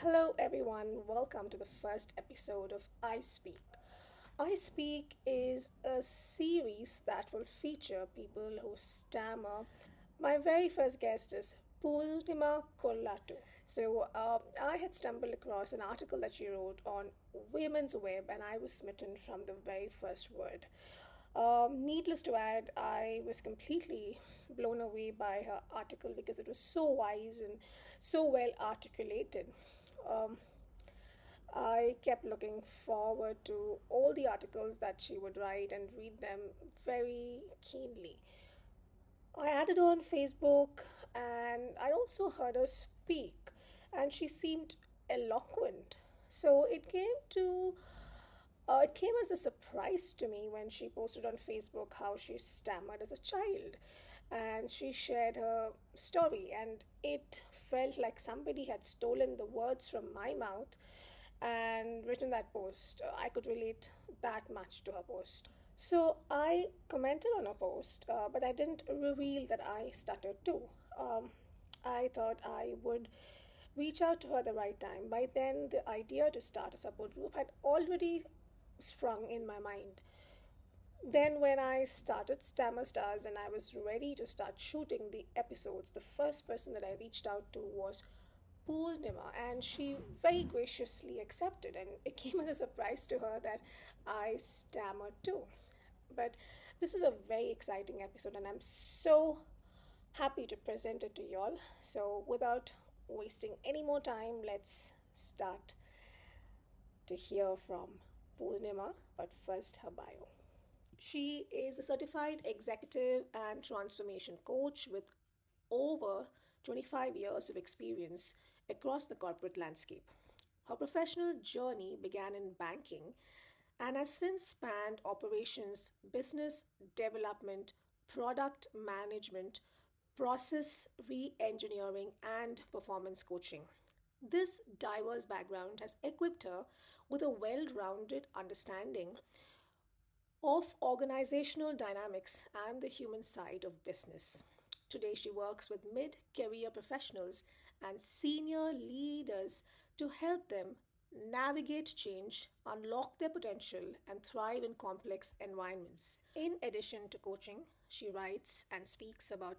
Hello, everyone. Welcome to the first episode of I Speak. I Speak is a series that will feature people who stammer. My very first guest is Poornima Kulathu. I had stumbled across an article that she wrote on Women's Web, and I was smitten from the very first word. Needless to add, I was completely blown away by her article because it was so wise and so well articulated. Um, I kept looking forward to all the articles that she would write and read them very keenly. I added her on Facebook and I also heard her speak, and she seemed eloquent. So it came as a surprise to me when she posted on Facebook how she stammered as a child. And she shared her story, and it felt like somebody had stolen the words from my mouth and written that post. I could relate that much to her post. So I commented on her post, but I didn't reveal that I stuttered too. Um, I thought I would reach out to her at the right time. By then, the idea to start a support group had already sprung in my mind. Then, when I started Stammer Stars and I was ready to start shooting the episodes, the first person that I reached out to was Poornima, and she very graciously accepted. And it came as a surprise to her that I stammered too. But this is a very exciting episode, and I'm so happy to present it to y'all. So, without wasting any more time, let's start to hear from Poornima. But first, her bio. She is a certified executive and transformation coach with over 25 years of experience across the corporate landscape. Her professional journey began in banking and has since spanned operations, business development, product management, process re engineering, and performance coaching. This diverse background has equipped her with a well rounded understanding of organizational dynamics and the human side of business. Today, she works with mid career professionals and senior leaders to help them navigate change, unlock their potential, and thrive in complex environments. In addition to coaching, she writes and speaks about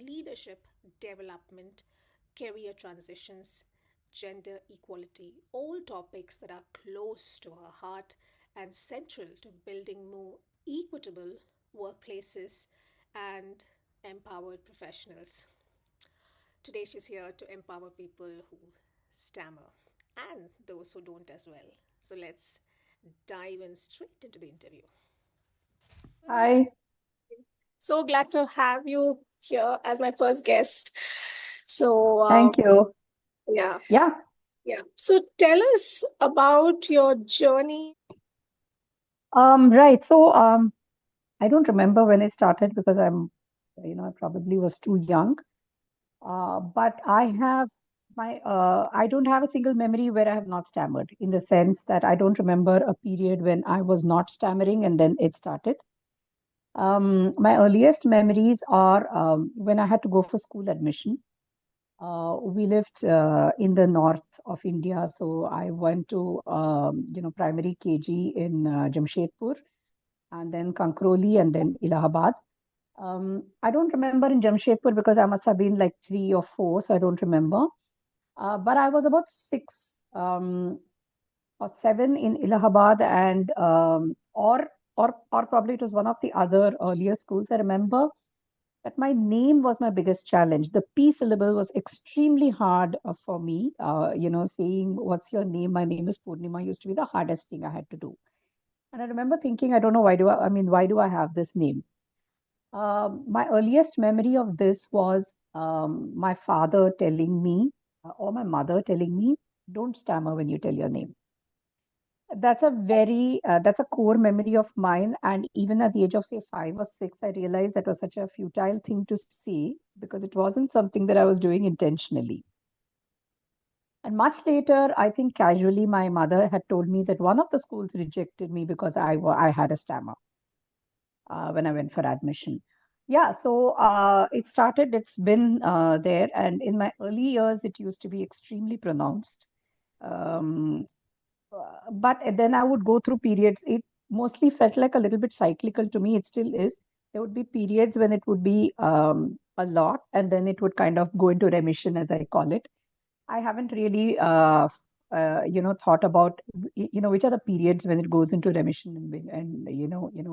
leadership development, career transitions, gender equality, all topics that are close to her heart and central to building more equitable workplaces and empowered professionals. Today, she's here to empower people who stammer and those who don't as well. So, let's dive in straight into the interview. Hi, So glad to have you here as my first guest. So, thank you. yeah, Yeah, yeah. So, tell us about your journey. right. I don't remember when it started because I probably was too young. But I don't have a single memory where I have not stammered in the sense that I don't remember a period when I was not stammering and then it started. My earliest memories are when I had to go for school admission. We lived in the north of India, so I went to primary KG in Jamshedpur, and then Kankroli, and then Allahabad. I don't remember in Jamshedpur because I must have been like 3 or 4, so I don't remember. But I was about 6 or 7 in Allahabad, and or probably it was one of the other earlier schools. I remember that my name was my biggest challenge. The P syllable was extremely hard for me. Saying, "What's your name?" My name is Poornima used to be the hardest thing I had to do. And I remember thinking, I don't know why do I have this name? My earliest memory of this was my father telling me, or my mother telling me, don't stammer when you tell your name. That's a core memory of mine. And even at the age of, say, 5 or 6, I realized that was such a futile thing to say because it wasn't something that I was doing intentionally. And much later, I think casually, my mother had told me that one of the schools rejected me because I had a stammer when I went for admission. Yeah, so it's been there. And in my early years, it used to be extremely pronounced. Um, but then I would go through periods. It mostly felt like a little bit cyclical to me. It still is. There would be periods when it would be a lot, and then it would kind of go into remission, as I call it. I haven't really, thought about, which are the periods when it goes into remission, and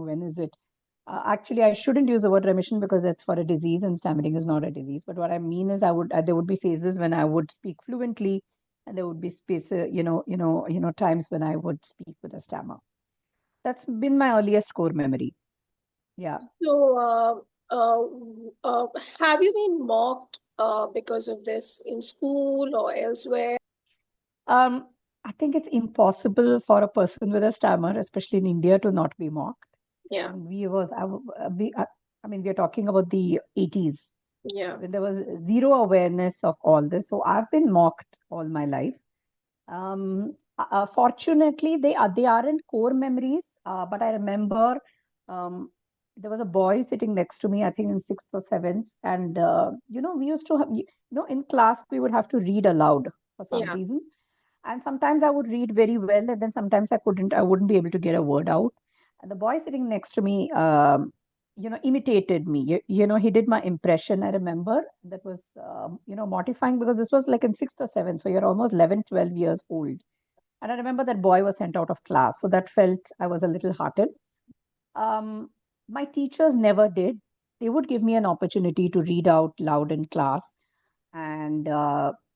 when is it? Actually, I shouldn't use the word remission because that's for a disease, and stammering is not a disease. But what I mean is, there would be phases when I would speak fluently, and there would be spaces, times when I would speak with a stammer. That's been my earliest core memory. Yeah. So, have you been mocked because of this in school or elsewhere? Um, I think it's impossible for a person with a stammer, especially in India, to not be mocked. Yeah, And I mean, we are talking about the 80s yeah, when there was zero awareness of all this. So I've been mocked all my life. Fortunately, they aren't core memories, but I remember um, there was a boy sitting next to me, I think in sixth or seventh, and we used to have, in class we would have to read aloud for some yeah, reason, and sometimes I would read very well, and then sometimes I wouldn't be able to get a word out. And the boy sitting next to me, imitated me. He did my impression. I remember that was, mortifying because this was like in sixth or seventh. So you're almost 11, 12 years old. And I remember that boy was sent out of class. So that felt I was a little heartened. Um, my teachers never did. They would give me an opportunity to read out loud in class. And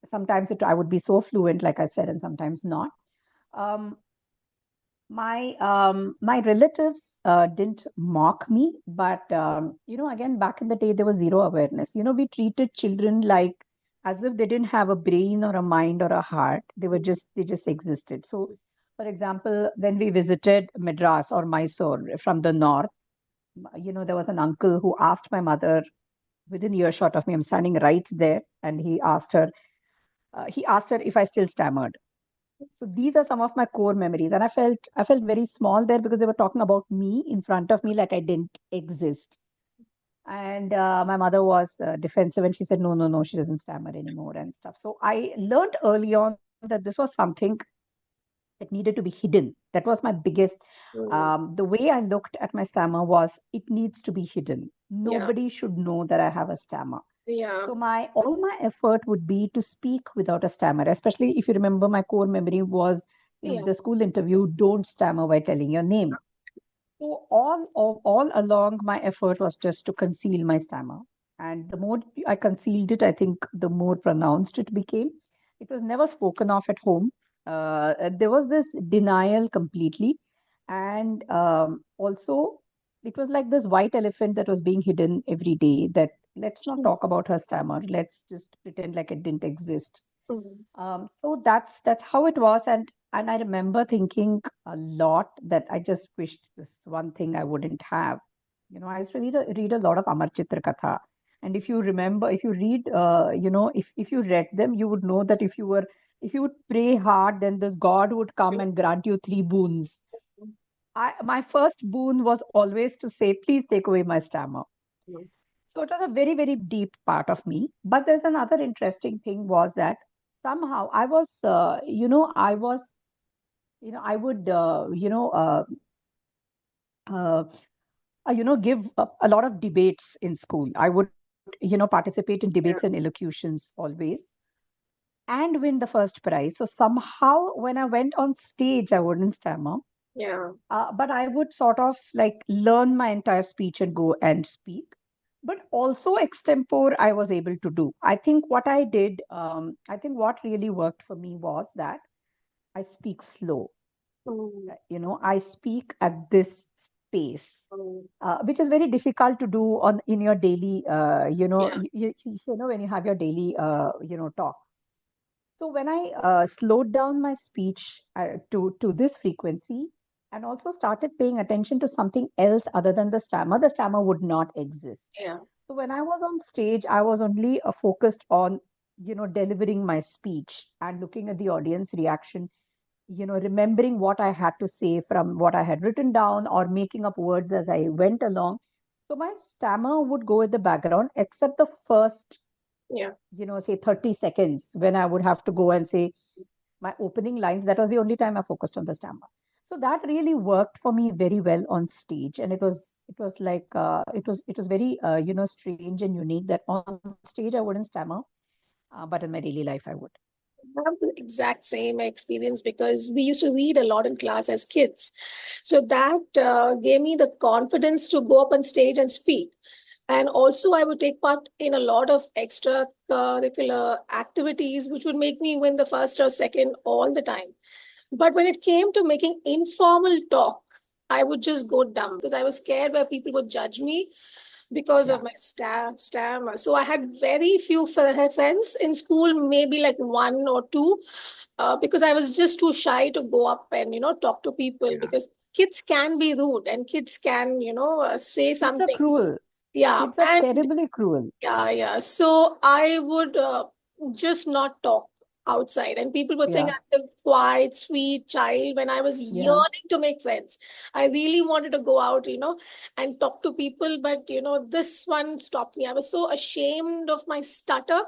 sometimes I would be so fluent, like I said, and sometimes not. Um, my relatives didn't mock me, but again, back in the day, there was zero awareness. We treated children like as if they didn't have a brain or a mind or a heart. They just existed. So, for example, when we visited Madras or Mysore from the north, there was an uncle who asked my mother within earshot of me. I'm standing right there, and he asked her if I still stammered. So these are some of my core memories, and I felt very small there because they were talking about me in front of me like I didn't exist. And my mother was defensive, and she said, no, no, no, she doesn't stammer anymore and stuff. So I learned early on that this was something that needed to be hidden. That was my biggest. mm, The way I looked at my stammer was it needs to be hidden. yeah, Nobody should know that I have a stammer. yeah, So my all my effort would be to speak without a stammer, especially if you remember my core memory was in yeah, the school interview, don't stammer while telling your name. So all along my effort was just to conceal my stammer. And the more I concealed it, I think the more pronounced it became. It was never spoken of at home. There was this denial completely. And also, it was like this white elephant that was being hidden every day that let's not talk about her stammer. Let's just pretend like it didn't exist. mm, So that's how it was, and I remember thinking a lot that I just wished this one thing I wouldn't have. I used to read a lot of Amar Chitra Katha, and if you remember, if you read, if you read them, you would know that if you would pray hard, then this God would come and grant you three boons. My first boon was always to say, please take away my stammer. mm, So it was a very, very deep part of me. But there's another interesting thing was that somehow I was, I would, uh, give a lot of debates in school. I would, participate in debates and yeah, elocutions always and win the first prize. So somehow when I went on stage, I wouldn't stammer. yeah, But I would sort of like learn my entire speech and go and speak. But also extempore, I was able to do. I think what really worked for me was that I speak slow. mm, I speak at this space, mm, which is very difficult to do on in your daily, yeah, when you have your daily, talk. So when I slowed down my speech to this frequency and also started paying attention to something else other than the stammer would not exist. yeah, So when I was on stage, I was only focused on, delivering my speech and looking at the audience reaction, remembering what I had to say from what I had written down or making up words as I went along. So my stammer would go in the background, except the first, yeah, say 30 seconds when I would have to go and say, my opening lines. That was the only time I focused on the stammer. So that really worked for me very well on stage, and it was like it was very strange and unique that on stage I wouldn't stammer, but in my daily life I would. Have the exact same experience because we used to read a lot in class as kids. So that gave me the confidence to go up on stage and speak. And also, I would take part in a lot of extracurricular activities, which would make me win the first or second all the time. But when it came to making informal talk, I would just go dumb because I was scared where people would judge me because of Yeah. my stammer. So I had very few friends in school, maybe like one or two, because I was just too shy to go up and talk to people Yeah. because kids can be rude and kids can say Kids are something. cruel. Yeah, Kids are and terribly cruel. yeah, yeah. So I would just not talk outside, and people would think Yeah. I'm a quiet, sweet child when I was Yeah. yearning to make friends. I really wanted to go out, and talk to people, but this one stopped me. I was so ashamed of my stutter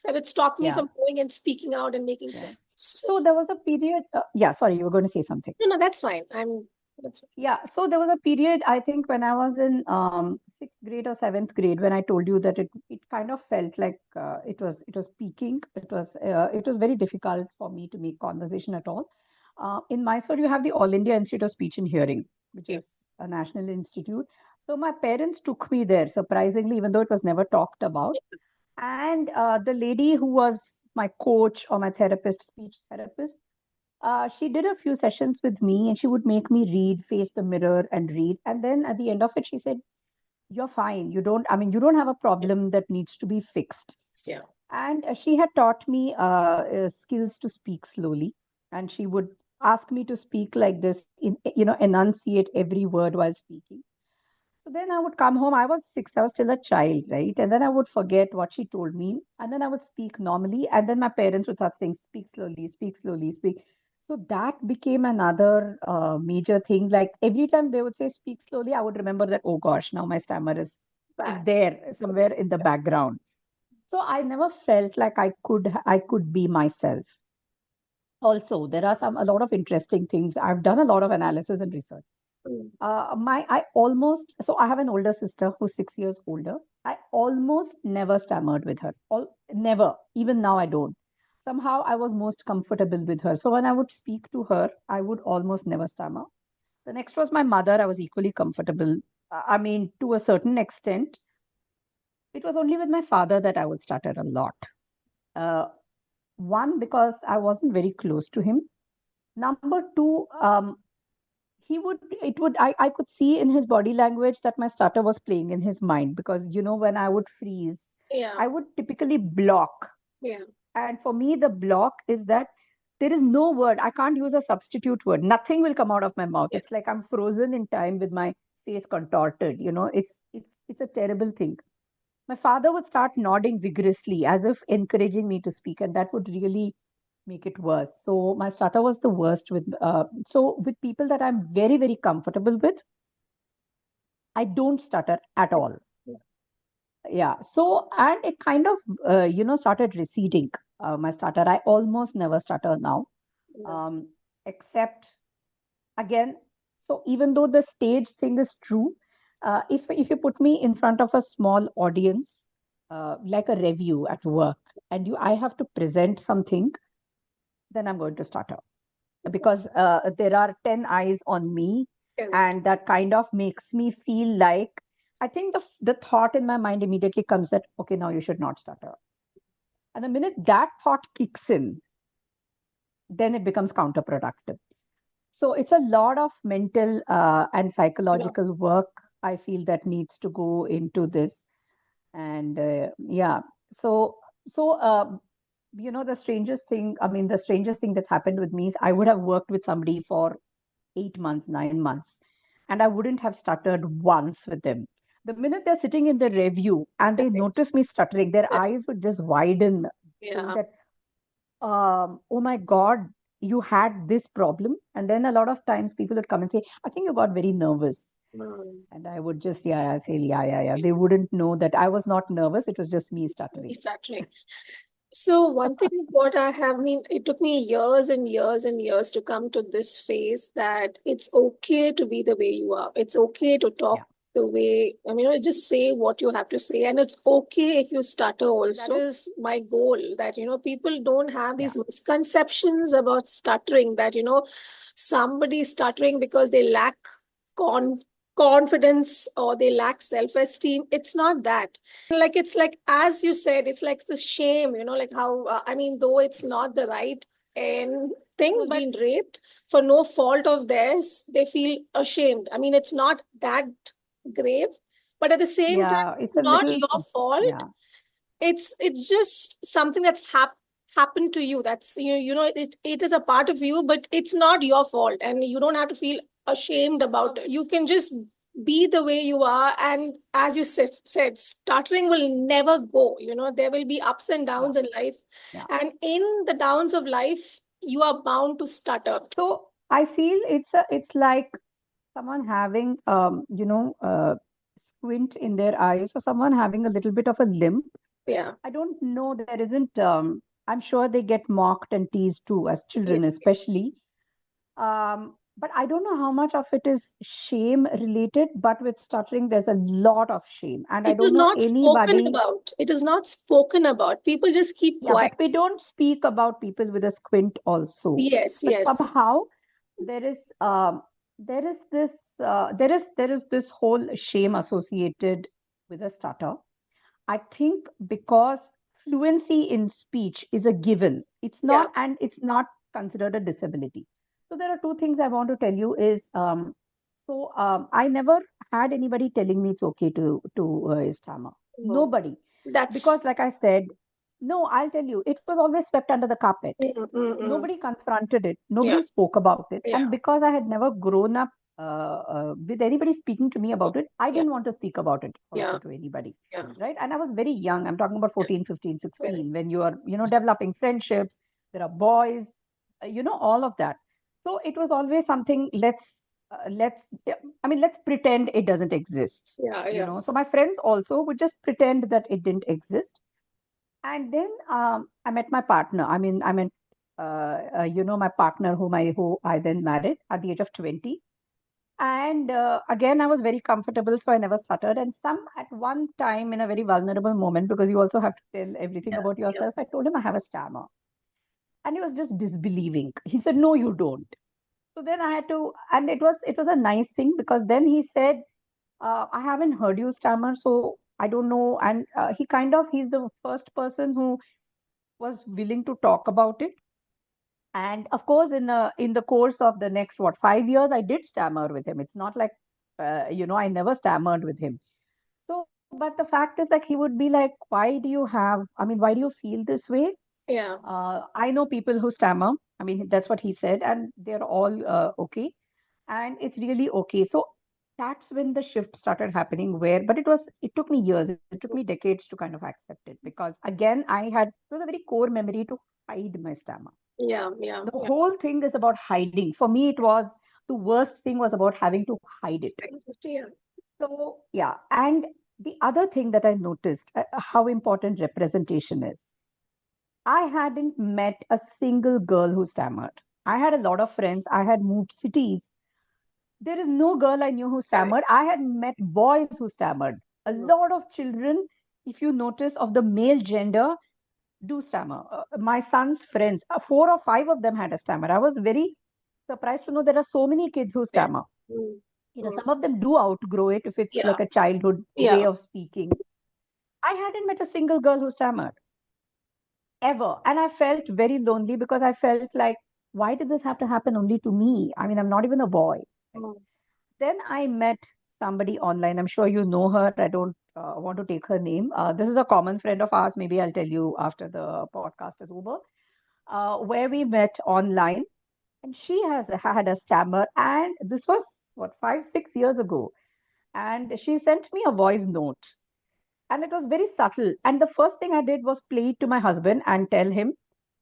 that it stopped me Yeah. from going and speaking out and making Yeah. friends. So, So there was a period. Yeah, sorry, you were going to say something. no, no, that's fine. That's fine. Yeah, so there was a period, I think, when I was in sixth grade or seventh grade, when I told you that it kind of felt like it was peaking. It was very difficult for me to make conversation at all. In Mysore, you have the All India Institute of Speech and Hearing, which Yeah. is a national institute. So my parents took me there, surprisingly, even though it was never talked about. And the lady who was my coach or my therapist, speech therapist, she did a few sessions with me and she would make me read, face the mirror and read. And then at the end of it, she said, "You're fine. You don't have a problem that needs to be fixed." Yeah. And she had taught me skills to speak slowly. And she would ask me to speak like this, enunciate every word while speaking. So then I would come home. I was six, I was still a child, right? And then I would forget what she told me. And then I would speak normally. And then my parents would start saying, "Speak slowly, speak slowly, speak." So that became another major thing. Like every time they would say, "Speak slowly," I would remember that, oh gosh, now my stammer is Bad. there somewhere in the background. So I never felt like I could be myself. Also, there are a lot of interesting things. I've done a lot of analysis and research. Mm. I almost, so I have an older sister who's 6 years older. I almost never stammered with her. Never. Even now, I don't. Somehow, I was most comfortable with her. So when I would speak to her, I would almost never stammer. The next was my mother. I was equally comfortable. I mean, to a certain extent. It was only with my father that I would stutter a lot. Uh, One, because I wasn't very close to him. Number two, I could see in his body language that my stutter was playing in his mind, because when I would freeze, Yeah. I would typically block. Yeah. And for me, the block is that there is no word. I can't use a substitute word. Nothing will come out of my mouth. Yeah. It's like I'm frozen in time with my face contorted. It's a terrible thing. My father would start nodding vigorously as if encouraging me to speak, and that would really make it worse. So my stutter was the worst with people that I'm very, very comfortable with, I don't stutter at all. Yeah. Yeah. So, and it kind of, started receding. My stutter, I almost never stutter now, Yeah. um, except again. So even though the stage thing is true, if you put me in front of a small audience, like a review at work, and I have to present something, then I'm going to stutter, because there are 10 eyes on me, Correct. and that kind of makes me feel like, I think the thought in my mind immediately comes that, okay, now you should not stutter. And the minute that thought kicks in, then it becomes counterproductive. So it's a lot of mental and Yeah. psychological work, I feel, that needs to go into this. And yeah, so so the strangest thing that's happened with me is I would have worked with somebody for 8 months, 9 months, and I wouldn't have stuttered once with them. The minute they're sitting in the review and they Correct. notice me stuttering, their eyes would just widen, saying Yeah. that, "Oh my God, you had this problem." And then a lot of times people would come and say, "I think you got very nervous." Mm. And I would just, yeah, I say, yeah, yeah, yeah. They wouldn't know that I was not nervous. It was just me stuttering. Exactly. So one thing what I have mean, it took me years and years and years to come to this phase that it's okay to be the way you are. It's okay to Yeah, talk the way, I mean, just say what you have to say. And it's okay if you stutter that also. is, Is my goal that, people don't have yeah, these misconceptions about stuttering, that, somebody stuttering because they lack con confidence or they lack self-esteem. It's not that. Like, it's like, as you said, it's like the shame, like how, I mean, though it's not the right and thing, who's but been raped for no fault of theirs, they feel ashamed. I mean, it's not that grave, but at the same time, yeah, it's a not little, your fault. yeah. It's just something that's happened to you. That's, it is a part of you, but it's not your fault, and you don't have to feel ashamed about it. You can just be the way you are. And as you said, stuttering will never go. There will be ups and Yeah, downs in life, yeah. and in the downs of life you are bound to stutter. So I feel it's like someone having squint in their eyes, or someone having a little bit of a limp. Yeah. I don't know, there isn't I'm sure they get mocked and teased too as Yeah. children especially. But I don't know how much of it is shame related, but with stuttering there's a lot of shame, and I It is don't know not spoken anybody. about. It is not spoken about. People just keep Yeah, quiet. but we don't speak about people with a squint also. Yes, But yes. somehow there is there is this whole shame associated with a stutter. I think because fluency in speech is a given. It's Yeah. not, and it's not considered a disability. So there are two things I want to tell you is I never had anybody telling me it's okay to stammer. No. Nobody, because That's like I said, no, I'll tell you, it was always swept under the carpet. mm. Nobody confronted it. Yeah, Nobody spoke about it. yeah, And because I had never grown up with anybody speaking to me about it, I yeah, didn't want to speak about it also yeah, to anybody. yeah, Right. And I was very young. I'm talking about yeah. 14, 15, Correct. 16, when you are, developing friendships. There are boys, all of that. So it was always something, yeah, I mean, let's pretend it doesn't exist. Yeah, yeah, So my friends also would just pretend that it didn't exist. And then I met my partner. I mean, I met, my partner who I then married at the age of 20. And again, I was very comfortable, so I never stuttered. And some at one time in a very vulnerable moment, because you also have to tell everything yeah, about yeah, yourself, I told him I have a stammer. And he was just disbelieving. He said, "No, you don't." So then I had to, and it was a nice thing, because then he said, I haven't heard you stammer, so I don't know. And he's the first person who was willing to talk about it. And of course, in the course of the next 5 years, I did stammer with him. It's not like I never stammered with him. So, but the fact is, like, he would be like, why do you feel this way? yeah, I know people who stammer. I mean, that's what he said, and they're all okay, and it's really okay. So that's when the shift started happening. But it took me years. It took me decades to kind of accept it, because again, it was a very core memory to hide my stammer. yeah, yeah, The yeah. whole thing is about hiding. For me, it was the worst thing was about having to hide it. Yeah, So, yeah. And the other thing that I noticed, how important representation is. I hadn't met a single girl who stammered. I had a lot of friends. I had moved cities. There is no girl I knew who correct. stammered. I had met boys who stammered. A Mm. lot of children, if you notice, of the male gender, do stammer. My son's friends, four or five of them had a stammer. I was very surprised to know there are so many kids who Yeah. stammer. Mm. Mm. Some of them do outgrow it if it's Yeah, like a childhood way yeah. of speaking. I hadn't met a single girl who stammered ever. And I felt very lonely, because I felt like, why did this have to happen only to me? I mean, I'm not even a boy. Mm. Then I met somebody online. I'm sure you know her. I don't want to take her name. This is a common friend of ours. Maybe I'll tell you after the podcast is over. Where we met online, and she has had a stammer. And this was, 5, 6 years ago. And she sent me a voice note, and it was very subtle. And the first thing I did was play it to my husband and tell him,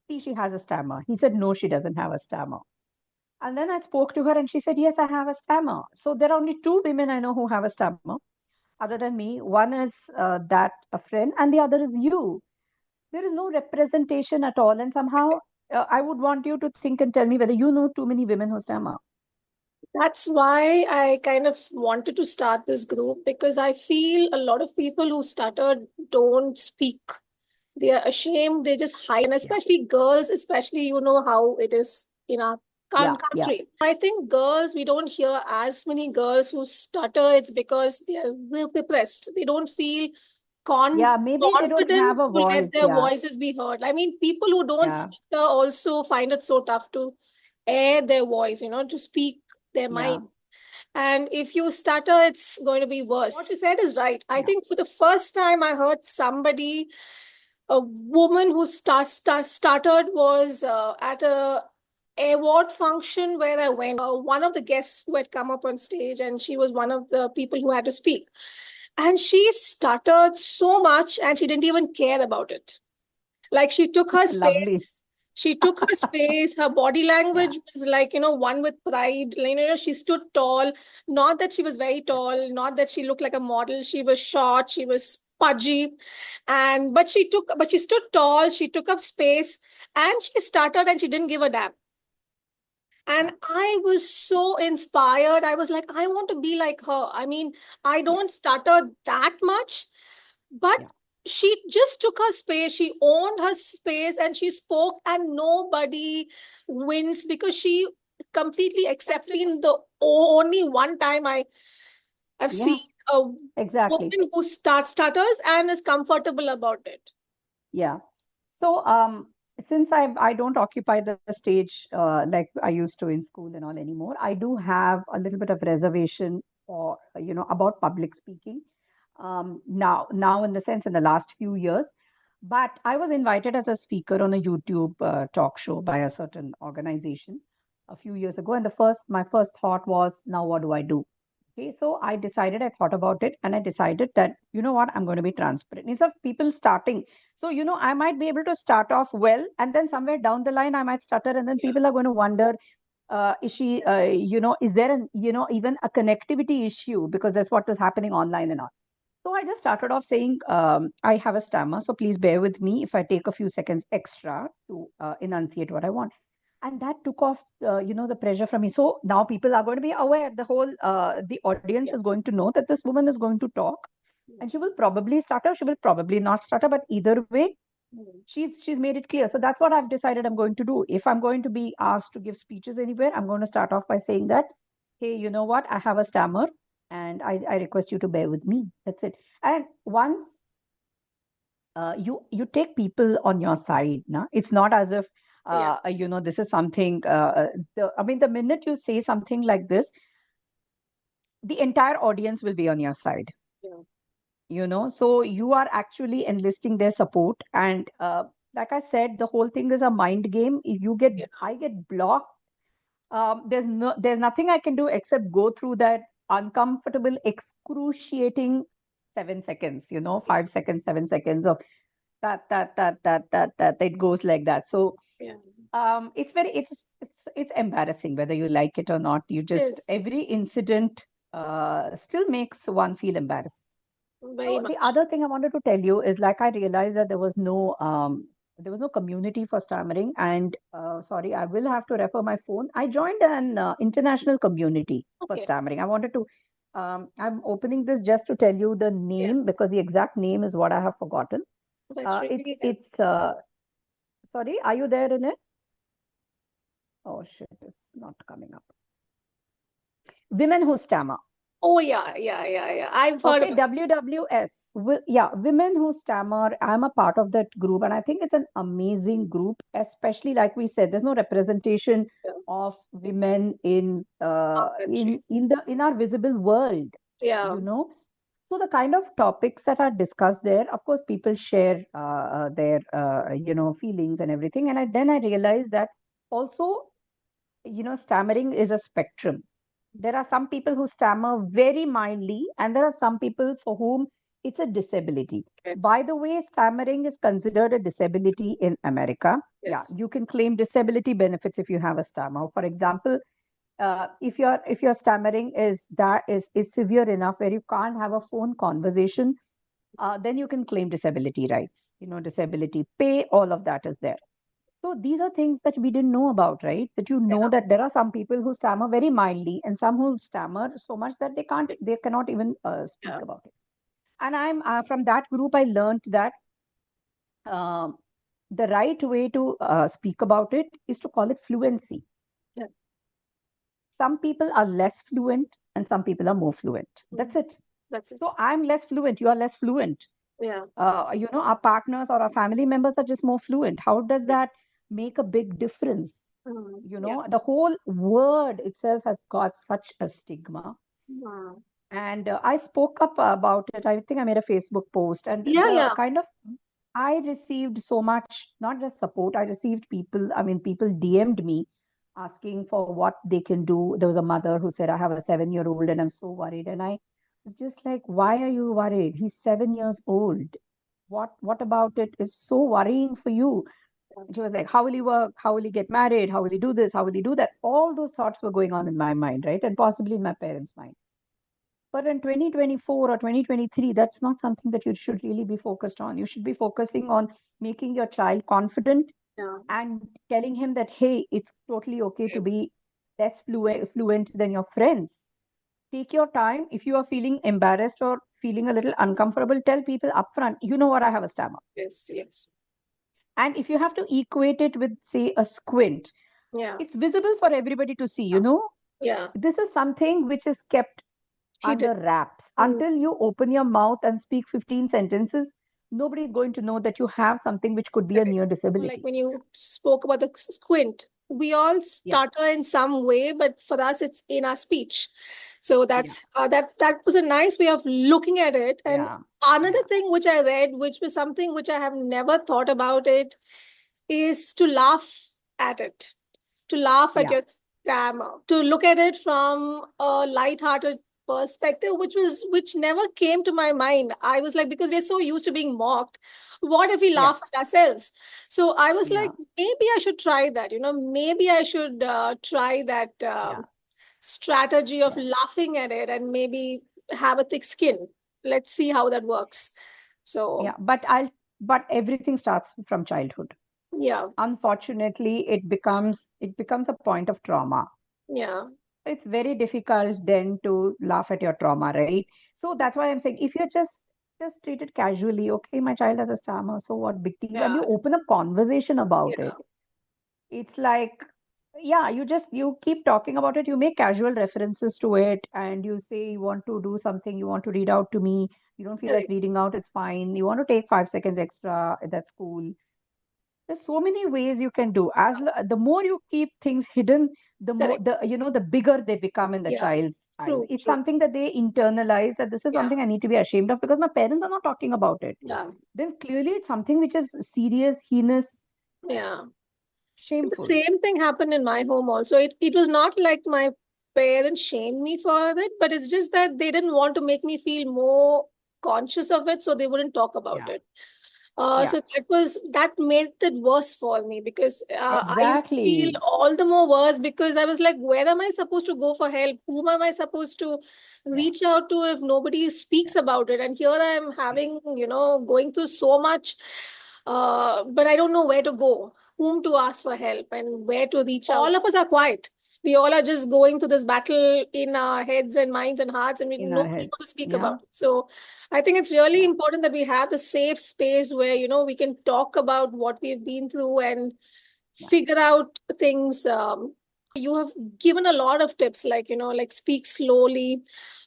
see, she has a stammer. He said, no, she doesn't have a stammer. And then I spoke to her, and she said, yes, I have a stammer. So there are only two women I know who have a stammer other than me. One is that a friend, and the other is you. there is no representation at all. And somehow I would want you to think and tell me whether you know too many women who stammer. That's why I kind of wanted to start this group, because I feel a lot of people who stuttered don't speak. They are ashamed, they just hide, and Yeah, especially girls, especially, you know how it is in our yeah, yeah, country. I think girls, we don't hear as many girls who stutter. It's because they're depressed. They don't feel yeah. Maybe they don't confident have a to let voice. their Yeah, voices be heard. I mean, people who don't yeah, stutter also find it so tough to air their voice, to speak their yeah, mind. And if you stutter, it's going to be worse. What you said is right. I yeah. think for the first time I heard somebody, a woman who stuttered, was at a award function where I went. One of the guests who had come up on stage, and she was one of the people who had to speak. And she stuttered so much, and she didn't even care about it. Like, she took her Lovely. space. She took her space. Her body Yeah, language was like, one with pride. Like, she stood tall. Not that she was very tall, not that she looked like a model. She was short, she was pudgy. And but she stood tall, she took up space, and she started, and she didn't give a damn. And yeah, I was so inspired. I was like, I want to be like her. I mean, I yeah, don't stutter that much, but yeah. she just took her space. She owned her space and she spoke, and nobody wins because she completely accepted. In the only one time I've Yeah, seen a exactly. woman who stutters and is comfortable about it. Yeah. So, since I don't occupy the stage like I used to in school and all anymore, I do have a little bit of reservation for about public speaking. Now in the sense in the last few years, but I was invited as a speaker on a YouTube talk show by a certain organization a few years ago, and my first thought was, now what do I do? Okay, so I thought about it, and I decided that, you know what, I'm going to be transparent. Instead of people starting, so, I might be able to start off well, and then somewhere down the line, I might stutter, and then Yeah. people are going to wonder, is she, is there even a connectivity issue? Because that's what is happening online and all. So I just started off saying, I have a stammer, so please bear with me if I take a few seconds extra to enunciate what I want. And that took off, the pressure from me. So now people are going to be aware. The audience Yeah. is going to know that this woman is going to talk, and she will probably stutter. She will probably not stutter, but either way, Mm. she's made it clear. So that's what I've decided I'm going to do. If I'm going to be asked to give speeches anywhere, I'm going to start off by saying that, hey, you know what, I have a stammer, and I request you to bear with me. That's it. And once you take people on your side, na, it's not as if Yeah. this is something. I mean, the minute you say something like this, the entire audience will be on your side. Yeah. So you are actually enlisting their support, and like I said, the whole thing is a mind game. If you get Yeah. I get blocked, there's nothing I can do except go through that uncomfortable, excruciating 7 seconds, Yeah. 5 seconds, 7 seconds of that it goes like that. So Yeah. it's embarrassing whether you like it or not. You It just is. It every is incident still makes one feel embarrassed. very So the much. other thing I wanted to tell you is, like, I realized that there was no community for stammering, and sorry, I will have to refer my phone. I joined an international community for Okay. stammering. I wanted to. I'm opening this just to tell you the Yeah. name because the exact name is what I have forgotten. That's It's really helpful. it's. Sorry, are you there in it? Oh shit, it's not coming up. Women who stammer. Oh, yeah. Yeah. Yeah. Yeah. I've heard Okay, about it. WWS. Yeah, Women Who Stammer. I'm a part of that group, and I think it's an amazing group, especially like we said, there's no representation Yeah. of women in Our uh, country. in our visible world, Yeah. you know. So the kind of topics that are discussed there, of course, people share their feelings and everything, and then I realized that also, stammering is a spectrum. There are some people who stammer very mildly, and there are some people for whom it's a disability. By It's the way, stammering is considered a disability in America. Yeah, yes. you can claim disability benefits if you have a stammer. For example, if your stammering is severe enough where you can't have a phone conversation, then you can claim disability rights, disability pay, all of that is there. So these are things that we didn't know about, right? That that there are some people who stammer very mildly and some who stammer so much that they cannot even speak Yeah. about it. And I'm from that group, I learned that um, the right way to speak about it is to call it fluency. Yeah. Some people are less fluent and some people are more fluent. That's Mm. it. That's it. So I'm less fluent, you are less fluent. Yeah. Our partners or our family members are just more fluent. How does that make a big difference? Yeah. The whole word itself has got such a stigma. Mm. And I spoke up about it. I think I made a Facebook post, and Yeah, the yeah. kind of I received so much, not just support, I received people, I mean, people DM'd me asking for what they can do. There was a mother who said, I have a 7-year-old and I'm so worried. And I was just like, why are you worried? He's 7 years old. What about it is so worrying for you? And she was like, how will he work? How will he get married? How will he do this? How will he do that? All those thoughts were going on in my mind, right? And possibly in my parents' mind. But in 2024 or 2023, that's not something that you should really be focused on. You should be focusing on making your child confident Yeah. and telling him that, hey, it's totally okay to be less fluent than your friends. Take your time. If you are feeling embarrassed or feeling a little uncomfortable, tell people upfront, you know what, I have a stammer. Yes, yes. And if you have to equate it with, say, a squint, Yeah. it's visible for everybody to see, Yeah. This is something which is kept He did. under wraps. Mm. Until you open your mouth and speak 15 sentences, nobody is going to know that you have something which could be a near Like disability. when you spoke about the squint, we all Yeah, stutter in some way, but for us, it's in our speech. So yeah, that was a nice way of looking at it. And yeah, another yeah, thing which I read, which was something which I have never thought about it, is to laugh at it, to laugh at yeah, your grammar, to look at it from a light-hearted perspective, which never came to my mind. I was like, because we're so used to being mocked, what if we yeah, laugh at ourselves? So I was like, yeah, maybe I should try that. Maybe I should try that yeah, strategy of yeah, laughing at it and maybe have a thick skin. Let's see how that works. So yeah. But everything starts from childhood. yeah, Unfortunately, it becomes a point of trauma. yeah, It's very difficult then to laugh at your trauma, right? So that's why I'm saying, if you're just treat it casually, okay, my child has a stammer, so what, big deal, and yeah, you open up conversation about yeah, it. It's like, yeah, you keep talking about it, you make casual references to it, and you say you want to do something, you want to read out to me, you don't feel like correct, reading out, it's fine, you want to take 5 seconds extra, that's cool. There's so many ways you can do. The more you keep things hidden, the more correct. the bigger they become in the Yeah, child's eyes. true, It's true. something that they internalize, that this is Yeah, something I need to be ashamed of because my parents are not talking about it. yeah, Then clearly it's something which is serious, heinous, yeah. The shameful. same thing happened in my home also. It was not like my parents shamed me for it, but it's just that they didn't want to make me feel more conscious of it, so they wouldn't talk about Yeah, it. yeah, So that made it worse for me because I used to feel exactly. all the more worse because I was like, where am I supposed to go for help? Whom am I supposed to Yeah, reach out to if nobody speaks yeah, about it? And here I am yeah, having, going through so much, but I don't know where to go, whom to ask for help, and where to reach out. All of us are quiet. We all are just going through this battle in our heads and minds and hearts, and we in our nobody heads. want to speak Yeah, about it. So I think it's really yeah, important that we have the safe space where, we can talk about what we've been through and yeah, figure out things. You have given a lot of tips, like, like speak slowly,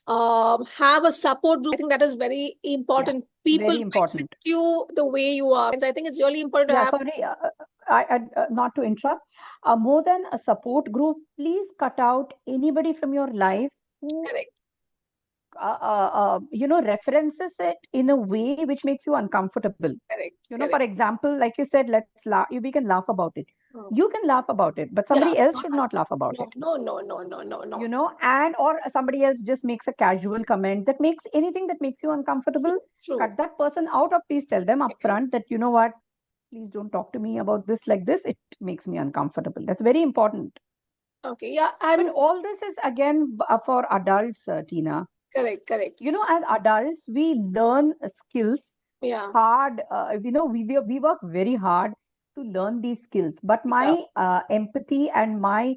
have a support group. I think that is very yeah. important. People Very to accept important. you the way you are. I think it's really important to Yeah, have. sorry, not to interrupt. More than a support group, please cut out anybody from your life who, Correct, references it in a way which makes you uncomfortable. correct, For correct. example, like you said, let's laugh. We can laugh about it. Oh, You can laugh about it, but yeah, somebody else not should that. not laugh about No, it. no, no, no, no, no, no. And or somebody else just makes a casual comment that makes anything that makes you uncomfortable. True. Cut that person out, or please tell them upfront that you know what, please don't talk to me about this like this. It makes me uncomfortable. That's very important. Okay, yeah, But all this is again for adults, Tina. Correct, correct. As adults, we learn skills Yeah, hard. We work very hard to learn these skills. But yeah. my empathy and my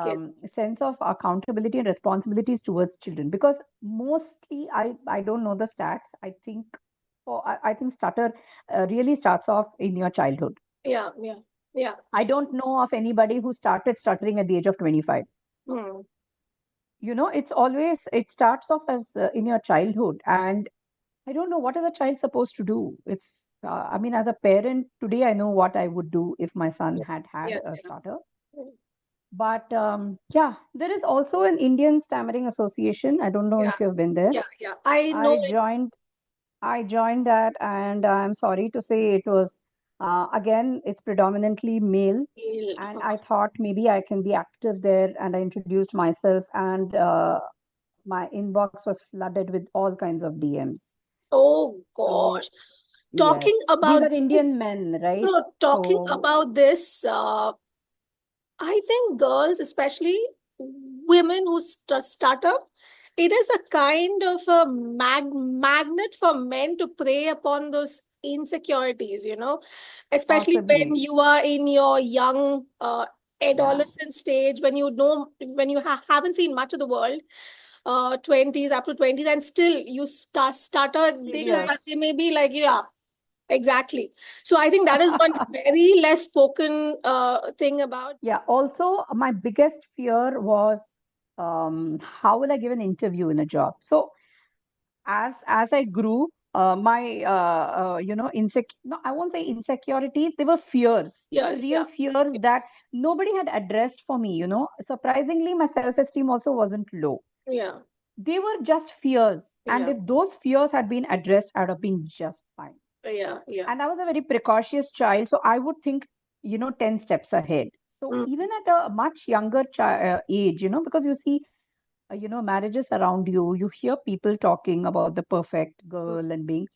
Kid. sense of accountability and responsibilities towards children, because mostly I don't know the stats. I think I think stutter really starts off in your childhood. Yeah, yeah, yeah. I don't know of anybody who started stuttering at the age of 25. Hmm. It's always, it starts off as in your childhood. And I don't know, what is a child supposed to do. I mean, as a parent today, I know what I would do if my son Yeah, had yeah, a yeah. stutter. Mm. But yeah, there is also an Indian Stammering Association. I don't know Yeah, if you've been there. yeah, yeah. I know I it. joined I joined that, and I'm sorry to say it was, again, it's predominantly male. And I thought maybe I can be active there, and I introduced myself, and my inbox was flooded with all kinds of DMs. Oh So, gosh. Talking yes, these about are this, Indian men, right? no, talking So, about this, I think girls, especially women who start up, it is a kind of a magnet for men to prey upon those insecurities, especially when possibly, you are in your young yeah, adolescent stage, when when you haven't seen much of the world, 20s up to 20s, and still you starter, serious. they may be like, yeah, exactly. So I think that is one very less spoken thing about. Yeah, also, my biggest fear was, how will I give an interview in a job? So, as I grew, my no, I won't say insecurities. They were fears. They were Yes, real yeah. fears that Yes. nobody had addressed for me. Surprisingly, my self-esteem also wasn't low. Yeah, They were just fears, and yeah, if those fears had been addressed, I'd have been just fine. yeah, yeah. And I was a very precocious child, so I would think, 10 steps ahead. So Mm, even at a much younger age, because you see, marriages around you, you hear people talking about the perfect mm, girl and being.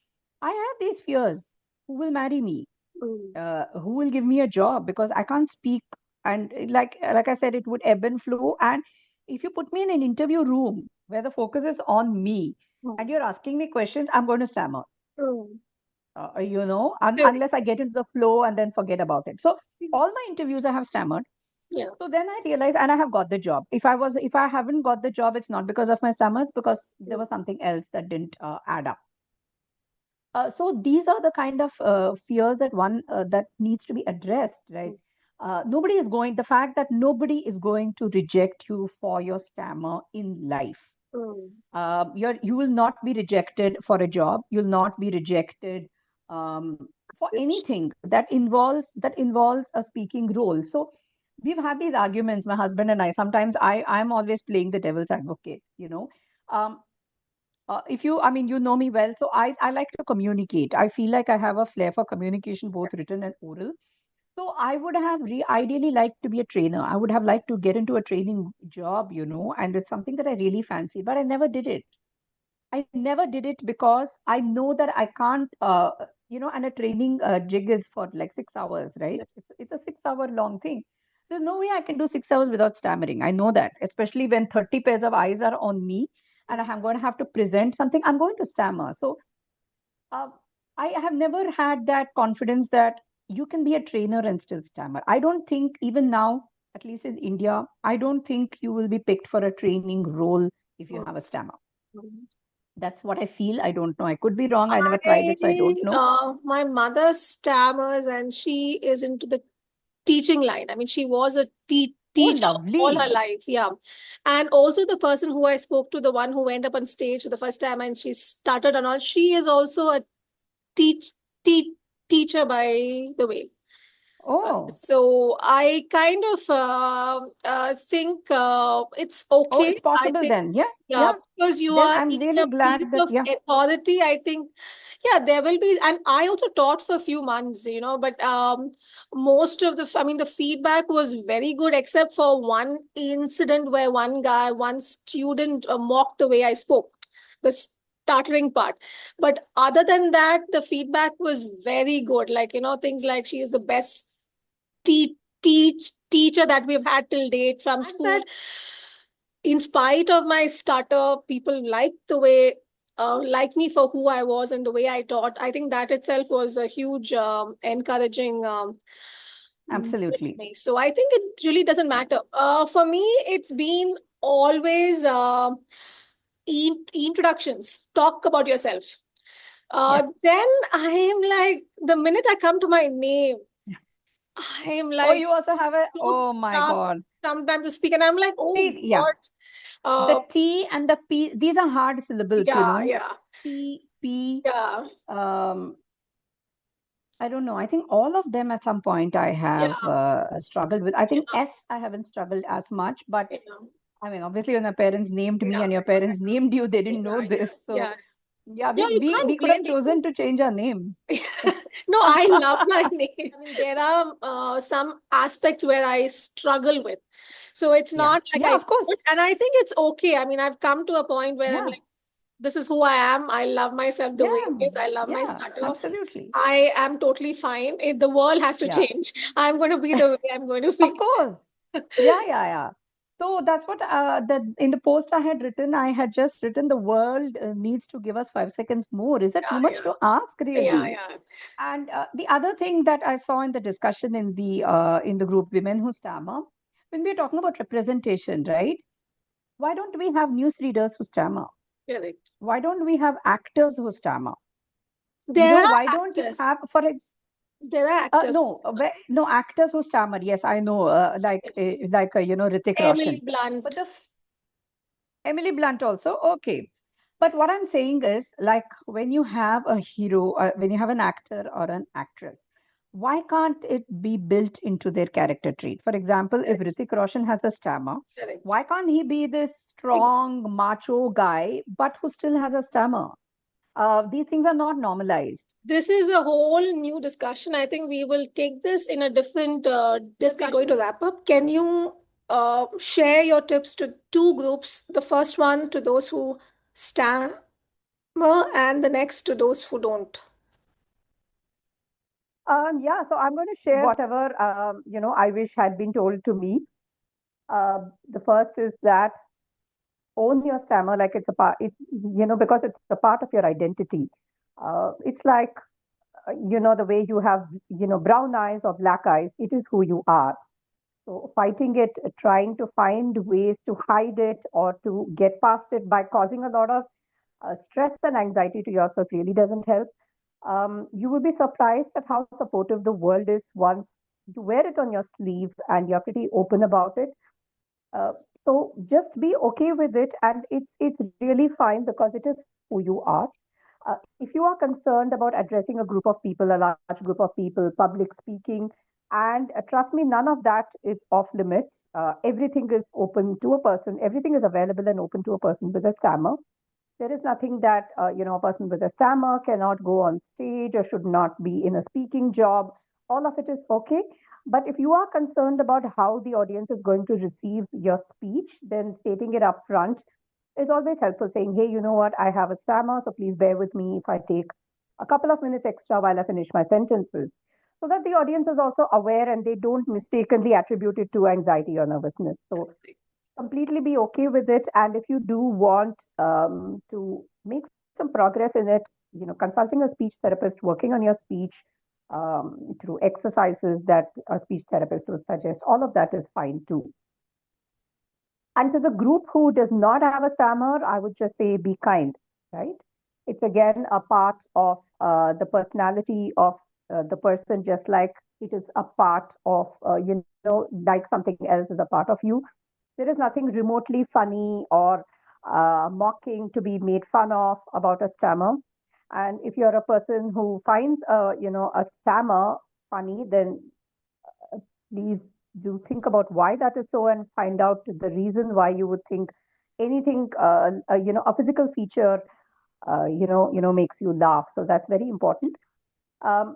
I have these fears. Who will marry me? mm, Who will give me a job? Because I can't speak. And like I said, it would ebb and flow. And if you put me in an interview room where the focus is on me and mm, you're asking me questions, I'm going to stammer. mm. Unless I get into the flow and then forget about it. So all my interviews I have stammered. Yeah. So then I realized, and I have got the job. If I haven't got the job, it's not because of my stammer, it's because there Mm, was something else that didn't add up. So these are the kind of fears that one that needs to be addressed, right? mm, Nobody is going. The fact that nobody is going to reject you for your stammer in life. mm. You will not be rejected for a job. You'll not be rejected for Which- anything that involves a speaking role. So we've had these arguments, my husband and I. Sometimes I'm always playing the devil's advocate. Um, if you, I mean, you know me well, so I like to communicate. I feel like I have a flair for communication, both written and oral. So I would have ideally liked to be a trainer. I would have liked to get into a training job, and it's something that I really fancy, but I never did it. I never did it because I know that I can't, and a training jig is for like 6 hours, right? It's a 6 hour long thing. There's no way I can do 6 hours without stammering. I know that, especially when 30 pairs of eyes are on me and I'm going to have to present something, I'm going to stammer. So uh, I have never had that confidence that you can be a trainer and still stammer. I don't think, even now, at least in India, I don't think you will be picked for a training role if you mm, have a stammer. mm. That's what I feel. I don't know. I could be wrong. I never tried it, so I don't know. My mother stammers and she is into the teaching line. I mean, she was a Oh, teacher all her lovely. life. Yeah. And also the person who I spoke to, the one who went up on stage for the first time and she started and all, she is also a teach, te teacher, by the way. Oh, So I kind of think it's oh, okay. it's I possible think, then. Yeah, yeah, yeah. because you Then are I'm in really a glad field that, of yeah. authority. I think, yeah, there will be, and I also taught for a few months, but most of I mean, the feedback was very good, except for one incident where one student mocked the way I spoke, the stuttering part. But other than that, the feedback was very good. Like, things like she is the best teacher that we've had till date from And school. that, in spite of my stutter, people like me for who I was and the way I taught. I think that itself was a huge encouraging with Absolutely. me. So I think it really doesn't Yeah. matter. For me, it's been always introductions. Talk about yourself. Yeah. Then I am like, the minute I come to my name, I am Oh, like you also have a, so oh my tough God. sometimes to speak, and I'm like, oh See, yeah. God, The uh, T and the P, these are hard syllables, you yeah, know. yeah, P, P, yeah, um, I don't know. I think all of them at some point I have yeah, struggled with. I think yeah, S I haven't struggled as much, but yeah, I mean, obviously, when my parents named me yeah, and your parents named you, they didn't know yeah, this. So yeah. yeah, No, you we can't could have blame people. chosen to change our name. No, I love my name. I mean, there are some aspects where I struggle with. So it's Yeah. not like Yeah, I of do it, course. and I think it's okay. I mean, I've come to a point where I'm Yeah. like, this is who I am. I love myself the way Yeah. it is. I love my Yeah. stutter. Absolutely. I am totally fine. If the world has to Yeah. change, I'm going to be the way I'm going to Of be. course. Yeah, yeah, yeah. So that's what the in the post I had written. I had just written the world needs to give us 5 seconds more. Is that too Yeah, much to ask, yeah, really? yeah, And the other thing that I saw in the discussion in the group Women Who Stammer, when we're talking about representation, right? Why don't we have newsreaders who stammer? yeah. Correct. Why don't we have actors who stammer? You There know, are why don't you actors. have, There are actors. no actors who stammer? Yes, I know, you know, Ritik Emily Roshan, but Blunt. Emily Blunt also. Okay, but what I'm saying is, like, when you have a hero, when you have an actor or an actress, why can't it be built into their character trait? For example, if Correct. Ritik Roshan has a stammer, Correct. why can't he be this Exactly. strong macho guy, but who still has a stammer? These things are not normalized. This is a whole new discussion. I think we will take this in a different discussion. We're going to wrap up. Can you share your tips to two groups? The first one to those who stammer, and the next to those who don't. Yeah, so I'm going to share whatever you know, I wish had been told to me. The first is that own your stammer like it's a part. It, you know, because it's a part of your identity. It's like you know, the way you have, you know, brown eyes or black eyes. It is who you are. So fighting it, trying to find ways to hide it or to get past it by causing a lot of stress and anxiety to yourself really doesn't help. You will be surprised at how supportive the world is once you wear it on your sleeve and you're pretty open about it. Uh, so just be okay with it, and it's really fine because it is who you are. If you are concerned about addressing a group of people, a large group of people, public speaking, and trust me, none of that is off limits. Everything is open to a person. Everything is available and open to a person with a stammer. There is nothing that you know, a person with a stammer cannot go on stage or should not be in a speaking job. All of it is okay. But if you are concerned about how the audience is going to receive your speech, then stating it up front is always helpful. Saying, hey, you know what, I have a stammer, so please bear with me if I take a couple of minutes extra while I finish my sentences, so that the audience is also aware and they don't mistakenly attribute it to anxiety or nervousness. So completely be okay with it. And if you do want to make some progress in it, you know, consulting a speech therapist, working on your speech through exercises that a speech therapist would suggest, all of that is fine too. And to the group who does not have a stammer, I would just say be kind, right? It's again a part of the personality of the person, just like it is a part of, you know, like something else is a part of you. There is nothing remotely funny or mocking to be made fun of about a stammer. And if you're a person who finds, you know, a stammer funny, then please do think about why that is so and find out the reason why you would think anything, you know, a physical feature, you know, makes you laugh. So that's very important. Um,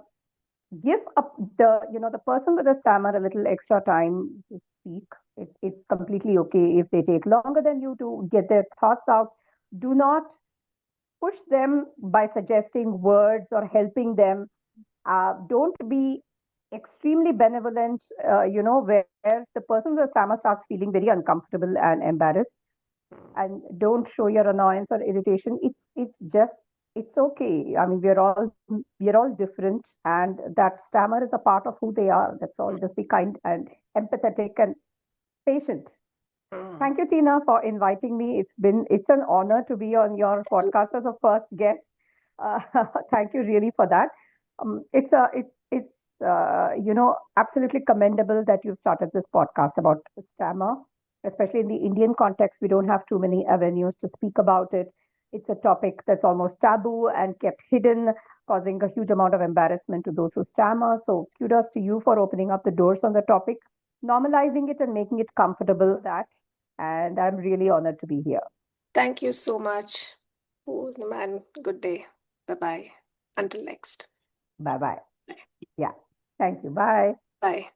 give up the, you know, the person with a stammer a little extra time to speak. It's completely okay if they take longer than you to get their thoughts out. Do not push them by suggesting words or helping them. Don't be extremely benevolent, you know, where the person with the stammer starts feeling very uncomfortable and embarrassed. and don't show your annoyance or irritation. It's okay. I mean, we're all different, and that stammer is a part of who they are. That's all. Just be kind and empathetic and patient. Mm. Thank you, Tina, for inviting me. It's an honor to be on your podcast as a first guest. Uh, Thank you really for that. It's absolutely commendable that you've started this podcast about stammer, especially in the Indian context. We don't have too many avenues to speak about it. It's a topic that's almost taboo and kept hidden, causing a huge amount of embarrassment to those who stammer. So kudos to you for opening up the doors on the topic, normalizing it and making it comfortable. That, and I'm really honored to be here. Thank you so much. Poornima, and good day. Bye bye. Until next. Bye bye. Yeah. Thank you. Bye. Bye.